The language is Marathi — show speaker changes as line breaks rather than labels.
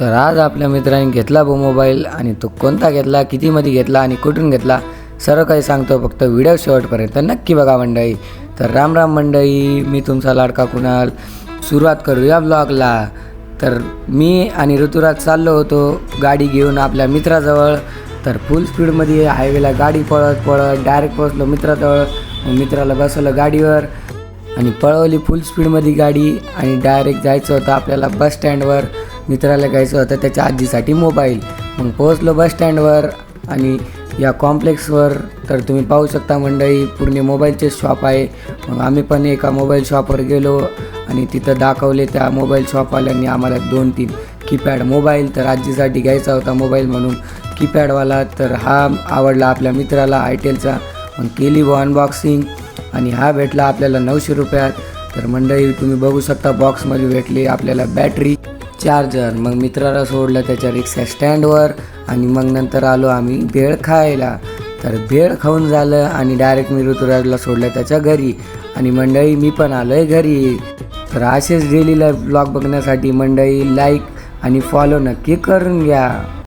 तर आज आपल्या मित्राने घेतला मोबाईल आणि तो कोणता घेतला, कितीमध्ये घेतला आणि कुठून घेतला सर्व काही सांगतो. फक्त व्हिडिओ शेवटपर्यंत नक्की बघा मंडळी. तर राम राम मंडळी, मी तुमचा लाडका कुणाल. सुरुवात करूया ब्लॉगला. तर मी आणि ऋतुराज चाललो होतो गाडी घेऊन आपल्या मित्राजवळ. तर फुल स्पीडमध्ये हायवेला गाडी पळत पळत डायरेक्ट पोहोचलो मित्राजवळ. मग मित्राला बसवलं गाडीवर आणि पळवली फुल स्पीडमध्ये गाडी आणि डायरेक्ट जायचं होतं आपल्याला बस स्टँडवर. मित्राला घ्यायचं होतं त्याच्या आजीसाठी मोबाईल. मग पोहोचलो बस स्टँडवर आणि या कॉम्प्लेक्सवर. तर तुम्ही पाहू शकता मंडळी, पूर्ण मोबाईलचे शॉप आहे. मग आम्ही पण एका मोबाईल शॉपवर गेलो आणि तिथं दाखवले त्या मोबाईल शॉपवाल्यांनी आम्हाला 2-3 कीपॅड मोबाईल. तर आजीसाठी घ्यायचा होता मोबाईल म्हणून कीपॅडवाला. तर हा आवडला आपल्या मित्राला आयटेलचा. मग केली अनबॉक्सिंग आणि हा भेटला आपल्याला 900 रुपयात. तर मंडळी तुम्ही बघू शकता बॉक्समध्ये भेटली आपल्याला बॅटरी, चार्जर. मग मित्राला सोडलं त्याच्या रिक्षा स्टँडवर आणि मग नंतर आलो आम्ही भेळ खायला. तर भेळ खाऊन झालं आणि डायरेक्ट मी ऋतुराजला सोडलं त्याच्या घरी आणि मंडळी मी पण आलो आहे घरी. तर असेच डेली लाईफ ब्लॉग बघण्यासाठी मंडळी लाईक आणि फॉलो नक्की करून घ्या.